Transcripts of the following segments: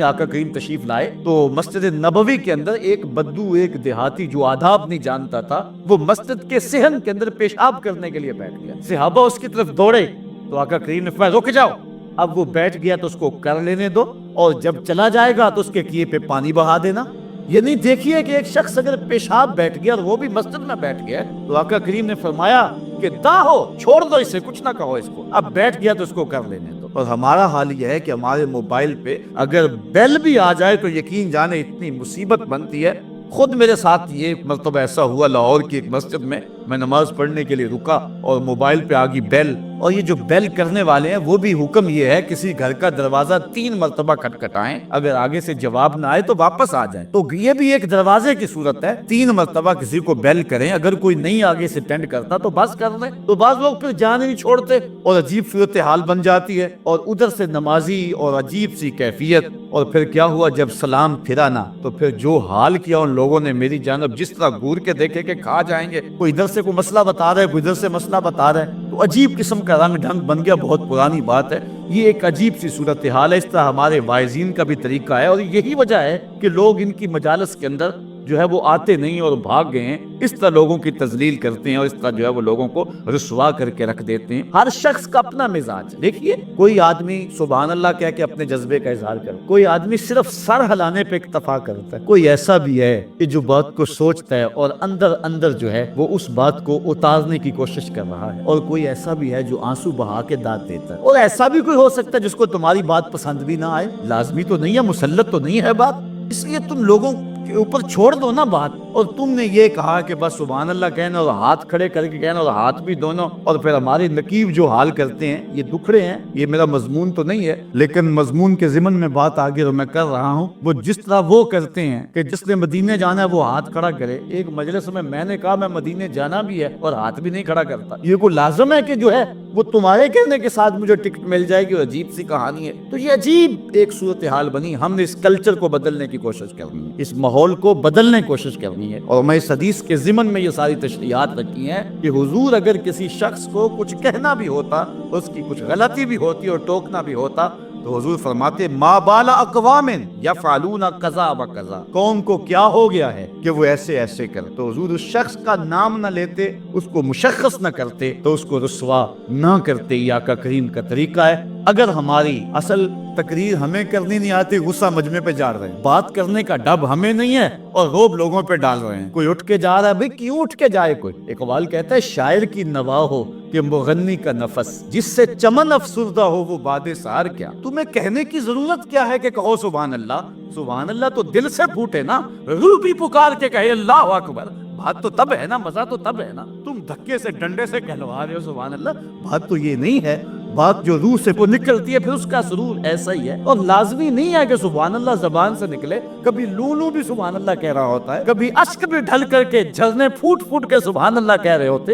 آقا کریم تشریف لائے تو مسجد نبوی کے اندر ایک بدو، ایک دیہاتی جو آداب نہیں جانتا تھا، وہ مسجد کے صحن کے اندر پیشاب کرنے کے لیے بیٹھ گیا۔ صحابہ اس کی طرف دوڑے تو آقا کریم نے فرمایا رک جاؤ، اب وہ بیٹھ گیا تو اس کو کر لینے دو، اور جب چلا جائے گا تو اس کے کیے پہ پانی بہا دینا۔ یہ نہیں دیکھیے کہ ایک شخص اگر پیشاب بیٹھ گیا اور وہ بھی مسجد میں بیٹھ گیا تو آقا کریم نے فرمایا کہ داہو، چھوڑ دو اسے، کچھ نہ کہو اس کو، اب بیٹھ گیا تو اس کو کر لینے دو۔ اور ہمارا حال یہ ہے کہ ہمارے موبائل پہ اگر بیل بھی آ جائے تو یقین جانے اتنی مصیبت بنتی ہے۔ خود میرے ساتھ یہ مرتبہ ایسا ہوا، لاہور کی ایک مسجد میں نماز پڑھنے کے لیے رکا اور موبائل پہ آگی بیل، اور یہ جو بیل کرنے والے ہیں وہ بھی حکم یہ ہے کسی گھر کا دروازہ 3 مرتبہ کھٹکھٹائیں، اگر آگے سے جواب نہ آئے تو واپس آ جائیں۔ تو یہ بھی ایک دروازے کی صورت ہے، 3 مرتبہ کسی کو بیل کریں، اگر کوئی نہیں آگے سے اٹینڈ کرتا تو بس کر لیں۔ تو بعض لوگ پھر جان نہیں چھوڑتے اور عجیب صورتحال بن جاتی ہے، اور ادھر سے نمازی اور عجیب سی کیفیت۔ اور پھر کیا ہوا، جب سلام پھرا نا تو پھر جو حال کیا ان لوگوں نے میری جانب، جس طرح گور کے دیکھے کہ کھا جائیں گے، کوئی ادھر سے کوئی مسئلہ بتا رہا ہے، کوئی ادھر سے مسئلہ بتا رہا ہے، تو عجیب قسم کا رنگ ڈھنگ بن گیا۔ بہت پرانی بات ہے، یہ ایک عجیب سی صورتحال ہے۔ اس طرح ہمارے واعظین کا بھی طریقہ ہے، اور یہی وجہ ہے کہ لوگ ان کی مجالس کے اندر جو ہے وہ آتے نہیں اور بھاگ گئے ہیں، اس طرح لوگوں کی تذلیل کرتے ہیں اور اس طرح جو ہے وہ لوگوں کو رسوا کر کے رکھ دیتے ہیں۔ ہر شخص کا اپنا مزاج ہے۔ دیکھیے، کوئی آدمی سبحان اللہ کہہ کے اپنے جذبے کا اظہار کرے، کوئی آدمی صرف سر ہلانے پہ اکتفا کرتا ہے، کوئی ایسا بھی ہے کہ جو بات کو سوچتا ہے اور اندر اندر جو ہے وہ اس بات کو اتارنے کی کوشش کر رہا ہے، اور کوئی ایسا بھی ہے جو آنسو بہا کے داد دیتا ہے، اور ایسا بھی کوئی ہو سکتا ہے جس کو تمہاری بات پسند بھی نہ آئے۔ لازمی تو نہیں ہے، مسلط تو نہیں ہے بات، اس لیے تم لوگوں کے اوپر چھوڑ دو نا بات۔ اور تم نے یہ کہا کہ بس سبحان اللہ کہنا اور ہاتھ کھڑے کر کے کہنا، اور ہاتھ بھی دونوں، اور پھر ہمارے نقیب جو حال کرتے ہیں، یہ دکھڑے ہیں، یہ میرا مضمون تو نہیں ہے، لیکن مضمون کے ضمن میں بات آگے اور میں کر رہا ہوں۔ وہ جس طرح وہ کرتے ہیں کہ جس نے مدینے جانا ہے وہ ہاتھ کھڑا کرے، ایک مجلس میں نے کہا میں مدینے جانا بھی ہے اور ہاتھ بھی نہیں کھڑا کرتا، یہ کوئی لازم ہے کہ جو ہے وہ تمہارے کہنے کے ساتھ مجھے ٹکٹ مل جائے گی؟ عجیب سی کہانی ہے۔ تو یہ عجیب ایک صورتحال بنی، ہم نے اس کلچر کو بدلنے کی کوشش کرنی ہے، اس ماحول کو بدلنے کی کوشش کرنی ہے، اور میں اس حدیث کے ضمن میں یہ ساری تشریحات رکھی ہیں کہ حضور اگر کسی شخص کو کچھ کہنا بھی ہوتا، اس کی کچھ غلطی بھی ہوتی اور ٹوکنا بھی ہوتا، تو حضور فرماتے ما بال اقوام یفعلون کذا و کذا، قوم کو کیا ہو گیا ہے کہ وہ ایسے ایسے کر۔ تو حضور اس شخص کا نام نہ لیتے، اس کو مشخص نہ کرتے، تو اس کو رسوا نہ کرتے۔ یہ آقا کریم کا طریقہ ہے۔ اگر ہماری اصل تقریر ہمیں کرنی نہیں آتی، غصہ مجمع پہ جاڑ رہے ہیں، بات کرنے کا ڈب ہمیں نہیں ہے اور روب لوگوں پہ ڈال رہے ہیں، کوئی اٹھ کے جا رہا ہے، بھئی کیوں اٹھ کے جائے کوئی؟ اقبال کہتا ہے شاعر کی نوا ہو کہ مغنی کا نفس، جس سے چمن افسردہ ہو وہ باد سحر کیا۔ تمہیں کہنے کی ضرورت کیا ہے کہ کہو سبحان اللہ؟ سبحان اللہ تو دل سے پھوٹے نا، روح بھی پکار کے کہے اللہ اکبر، بات تو تب ہے نا، مزہ تو تب ہے نا۔ تم دھکے سے ڈنڈے سے کہلوا رہے ہو سبحان اللہ، بات تو یہ نہیں ہے، بات جو روح سے وہ نکلتی ہے پھر اس کا سرور ایسا ہی ہے۔ اور لازمی نہیں ہے کہ سبحان اللہ زبان سے نکلے، کبھی لولو بھی سبحان اللہ کہہ رہا ہوتا ہے، کبھی اشک بھی ڈھل کر کے جھرنے پھوٹ پھوٹ کے سبحان اللہ کہہ رہے ہوتے۔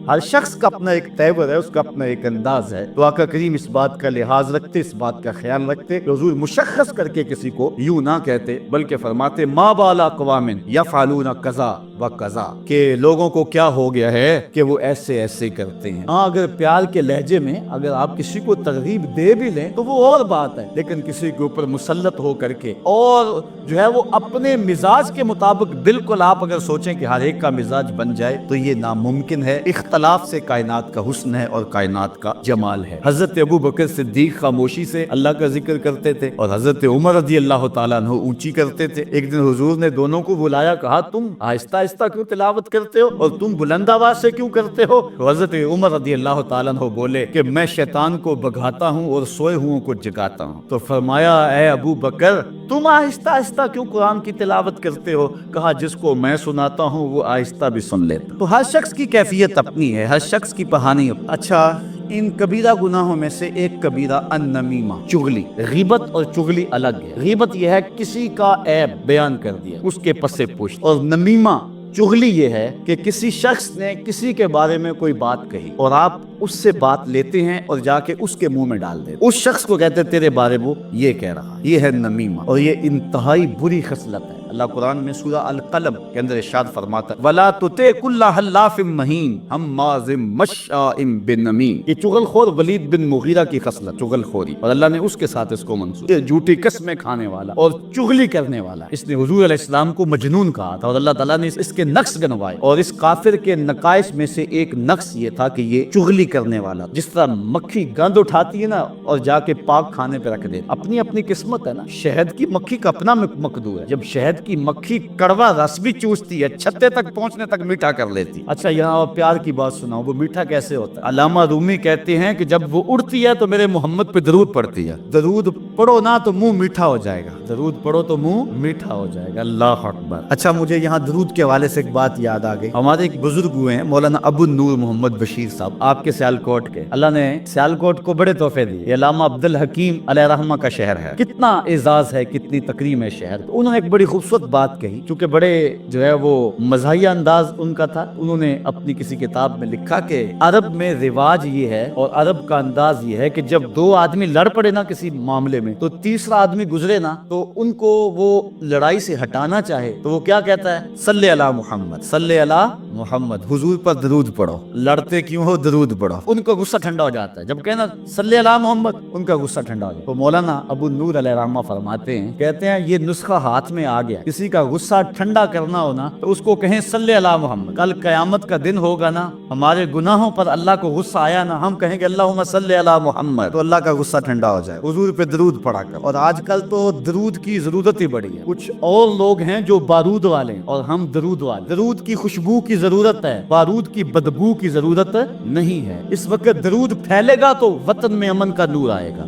ہر شخص کا اپنا ایک تیور ہے، اس کا اپنا ایک انداز ہے۔ تو آقا کریم اس بات کا لحاظ رکھتے، اس بات کا خیال رکھتے کہ حضور مشخص کر کے کسی کو یوں نہ کہتے، بلکہ فرماتے ما بال اقوام یفعلون کذا و کذا، کہ لوگوں کو کیا ہو گیا ہے کہ وہ ایسے ایسے کرتے ہیں۔ ہاں، اگر پیار کے لہجے میں اگر آپ کسی کو ترغیب دے بھی لیں تو وہ اور بات ہے، لیکن کسی کے اوپر مسلط ہو کر کے اور جو ہے وہ اپنے مزاج کے مطابق، بالکل آپ اگر سوچیں کہ ہر ایک کا مزاج بن جائے تو یہ ناممکن ہے۔ اختلاف سے کائنات کا حسن ہے اور کائنات کا جمال ہے۔ حضرت ابو بکر صدیق خاموشی سے اللہ کا ذکر کرتے تھے اور حضرت عمر رضی اللہ تعالیٰ عنہ اونچی کرتے تھے۔ ایک دن حضور نے دونوں کو بلایا، کہا تم آہستہ آہستہ کیوں تلاوت کرتے ہو اور تم بلند آواز سے کیوں کرتے ہو؟ حضرت عمر رضی اللہ تعالیٰ عنہ بولے کہ میں شیطان کو بھگاتا ہوں اور سوئے ہوئوں کو جگاتا ہوں۔ تو فرمایا اے ابو بکر تم آہستہ آہستہ کیوں قرآن کی تلاوت کرتے ہو؟ کہا جس کو میں سناتا ہوں وہ آہستہ بھی سن لیتا۔ تو ہر شخص کی کیفیت اپنی ہے، ہر شخص کی کہانی۔ اچھا، ان کبیرہ گناہوں میں سے ایک کبیرہ النمیمہ، چغلی۔ غیبت اور چغلی الگ ہے۔ غیبت یہ ہے کسی کا عیب بیان کر دیا، اس کے پسے پشت، اور نمیمہ چغلی یہ ہے کہ کسی شخص نے کسی کے بارے میں کوئی بات کہی اور آپ اس سے بات لیتے ہیں اور جا کے اس کے منہ میں ڈال دیتے، اس شخص کو کہتے ہیں تیرے بارے وہ یہ کہہ رہا۔ یہ ہے نمیمہ، اور یہ انتہائی بری خصلت ہے۔ اللہ قرآن میں سورہ القلم کے اندر ارشاد فرماتا ہے وَلَا تُطِعْ كُلَّ حَلَّافٍ مَّهِينٍ حَمَّازٍ مَّشَّاءٍ بِنَمِيمٍ۔ یہ چغل خور ولید بن مغیرہ کی خصلت چغل خوری، اور اللہ نے اس کے ساتھ اس کو منسوب، یہ جھوٹی قسمیں کھانے والا اور چغلی کرنے والا، اس نے حضور علیہ السلام کو مجنون کہا تھا، اور اللہ تعالیٰ نے اس کے نقص گنوائے، اور اس کافر کے نقائص میں سے ایک نقص یہ تھا کہ یہ چغلی کرنے والا، جس طرح مکھی گند اٹھاتی ہے نا اور جا کے پاک کھانے پہ رکھ دے، اپنی اپنی قسمت ہے نا، شہد کی مکھی کا اپنا مقدور ہے، جب شہد کی مکھی کڑوا رس بھی چوستی ہے چھتے تک پہنچنے تک میٹھا کر لیتی۔ اچھا یہاں پیار کی بات سناؤ، وہ میٹھا کیسے ہوتا ہے؟ علامہ رومی کہتے ہیں کہ جب وہ اڑتی ہے تو میرے محمد پہ درود پڑتی ہے، درود پڑھو نا تو منہ میٹھا ہو جائے گا، درود پڑھو تو منہ میٹھا ہو جائے گا، اللہ اکبر۔ اچھا مجھے یہاں درود کے حوالے سے ایک بات یاد آ گئی، ہمارے ایک بزرگ ہوئے ہیں مولانا ابو النور محمد بشیر صاحب، آپ کے سیالکوٹ کے، اللہ نے سیالکوٹ کو بڑے تحفے دیے، یہ علامہ عبد الحکیم علیہ رحمہ کا شہر ہے، کتنا اعزاز ہے، کتنی تکریم ہے شہر۔ انہوں نے ایک بڑی خوبصورت بات کہی، چونکہ بڑے جو ہے وہ مزاحیہ انداز ان کا تھا، انہوں نے اپنی کسی کتاب میں لکھا کہ عرب میں رواج یہ ہے اور عرب کا انداز یہ ہے کہ جب دو آدمی لڑ پڑے نا کسی معاملے میں تو تیسرا آدمی گزرے نا تو ان کو وہ لڑائی سے ہٹانا چاہے تو وہ کیا کہتا ہے؟ صلی علی محمد، صلی علی محمد، حضور پر درود پڑھو، لڑتے کیوں ہو درود پڑھو، ان کا غصہ ٹھنڈا ہو جاتا ہے، جب کہنا صلی علی محمد ان کا غصہ ٹھنڈا ہو جاتا ہے۔ تو مولانا ابو نور علیہ رحمہ فرماتے ہیں، کہتے ہیں یہ نسخہ ہاتھ میں آ گیا، کسی کا غصہ ٹھنڈا کرنا ہونا تو اس کو کہیں صلی علی محمد، کل قیامت کا دن ہوگا نا، ہمارے گناہوں پر اللہ کو غصہ آیا نا، ہم کہیں گے اللہم صلی علی محمد، تو اللہ کا غصہ ٹھنڈا ہو جائے، حضور پہ درود پڑھا کر۔ اور آج کل تو درود کی ضرورت ہی بڑی ہے، کچھ اور لوگ ہیں جو بارود والے ہیں اور ہم درود والے، درود کی خوشبو کی ضرورت ہے، بارود کی بدبو کی ضرورت نہیں ہے۔ اس وقت درود پھیلے گا تو وطن میں امن کا نور آئے گا،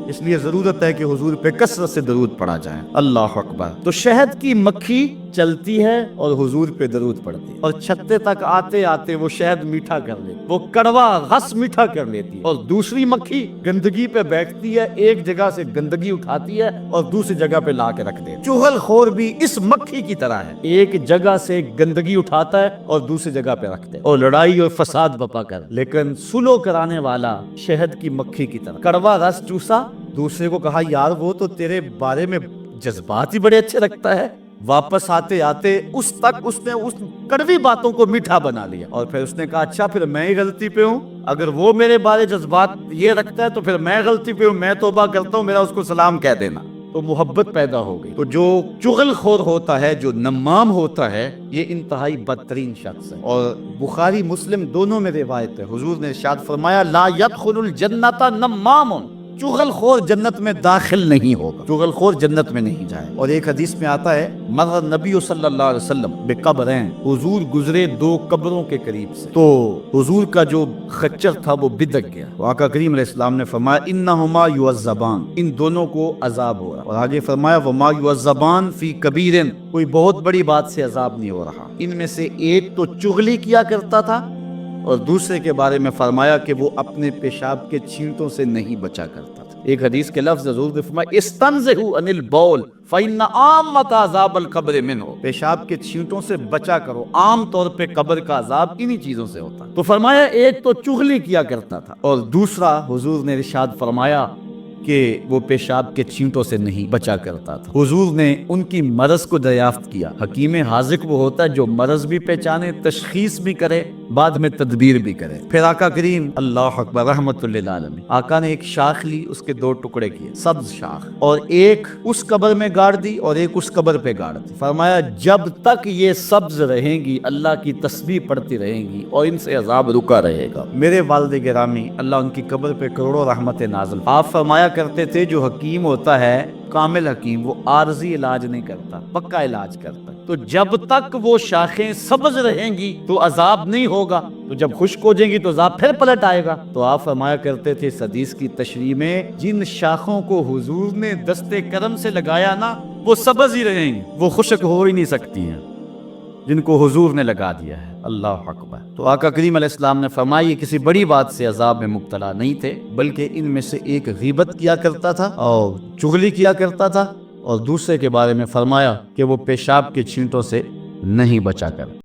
اس لیے ضرورت ہے کہ حضور پہ کثرت سے درود پڑھا جائے، اللہ اکبر۔ تو شہد کی مکھی چلتی ہے اور حضور پہ درود پڑتی ہے، اور چھتے تک آتے آتے وہ شہد میٹھا کر لیتی، وہ کڑوا غص میٹھا کر لیتی ہے، اور دوسری مکھی گندگی پہ بیٹھتی ہے، ایک جگہ سے گندگی اٹھاتی ہے اور دوسری جگہ پہ لا کے رکھ دیتی ہے۔ چغل خور بھی اس مکھی کی طرح ہے، ایک جگہ سے گندگی اٹھاتا ہے اور دوسری جگہ پہ رکھتا ہے اور لڑائی اور فساد بپا کر، لیکن سلو کرانے والا شہد کی مکھی کی طرح، کڑوا رس چوسا، دوسرے کو کہا یار وہ تو تیرے بارے میں جذبات ہی بڑے اچھے رکھتا ہے، واپس آتے آتے اس نے اس کڑوی باتوں کو میٹھا بنا لیا، اور پھر اس نے کہا اچھا پھر میں ہی غلطی پہ ہوں، اگر وہ میرے بارے جذبات یہ رکھتا ہے تو پھر میں غلطی پہ ہوں، میں توبہ کرتا ہوں، میرا اس کو سلام کہہ دینا، تو محبت پیدا ہو گئی۔ تو جو چغل خور ہوتا ہے، جو نمام ہوتا ہے، یہ انتہائی بدترین شخص ہے، اور بخاری مسلم دونوں میں روایت ہے، حضور نے ارشاد فرمایا لا يدخل الجنۃ نمام، چغل خور جنت میں داخل نہیں ہوگا، چغل خور جنت میں نہیں جائے۔ اور ایک حدیث میں آتا ہے مر نبی صلی اللہ علیہ وسلم بقبرین، حضور گزرے دو قبروں کے قریب سے، تو حضور کا جو خچر تھا وہ بدک گیا، آقا کریم علیہ السلام نے فرمایا انہما یعذبان، ان دونوں کو عذاب ہو رہا، اور آگے فرمایا وما یعذبان فی کبیر، کوئی بہت بڑی بات سے عذاب نہیں ہو رہا، ان میں سے ایک تو چغلی کیا کرتا تھا اور دوسرے کے بارے میں فرمایا کہ وہ اپنے پیشاب کے چھینٹوں سے نہیں بچا کرتا تھا۔ ایک حدیث کے لفظ حضور نے فرمایا استنزہوا عن البول فإن عامۃ عذاب القبر منہ، پیشاب کے چھینٹوں سے بچا کرو، عام طور پہ قبر کا عذاب انہی چیزوں سے ہوتا ہے۔ تو فرمایا ایک تو چغلی کیا کرتا تھا اور دوسرا حضور نے ارشاد فرمایا کہ وہ پیشاب کے چھینٹوں سے نہیں بچا کرتا تھا۔ حضور نے ان کی مرض کو دریافت کیا، حکیم حاذق وہ ہوتا ہے جو مرض بھی پہچانے، تشخیص بھی کرے، بعد میں تدبیر بھی کرے۔ پھر آقا کریم اللہ اکبر رحمت للعالمین، آقا نے ایک شاخ لی، اس کے دو ٹکڑے کیے، سبز شاخ، اور ایک اس قبر میں گاڑ دی اور ایک اس قبر پہ گاڑ دی، فرمایا جب تک یہ سبز رہیں گی اللہ کی تسبیح پڑھتی رہیں گی اور ان سے عذاب رکا رہے گا۔ میرے والد گرامی اللہ ان کی قبر پہ کروڑوں رحمت نازل، آپ فرمایا کرتے تھے جو حکیم ہوتا ہے کامل حکیم، وہ عارضی علاج نہیں کرتا، پکا علاج کرتا ہے، تو جب تک وہ شاخیں سبز رہیں گی تو عذاب نہیں ہوگا، تو جب خشک ہو جائیں گی تو عذاب پھر پلٹ آئے گا۔ تو آپ فرمایا کرتے تھے اس حدیث کی تشریح میں جن شاخوں کو حضور نے دستے کرم سے لگایا نا وہ سبز ہی رہیں گی، وہ خشک ہو ہی نہیں سکتی ہیں، جن کو حضور نے لگا دیا ہے، اللہ اکبر۔ تو آقا کریم علیہ السلام نے فرمایا یہ کسی بڑی بات سے عذاب میں مبتلا نہیں تھے، بلکہ ان میں سے ایک غیبت کیا کرتا تھا اور چغلی کیا کرتا تھا، اور دوسرے کے بارے میں فرمایا کہ وہ پیشاب کے چھینٹوں سے نہیں بچا کر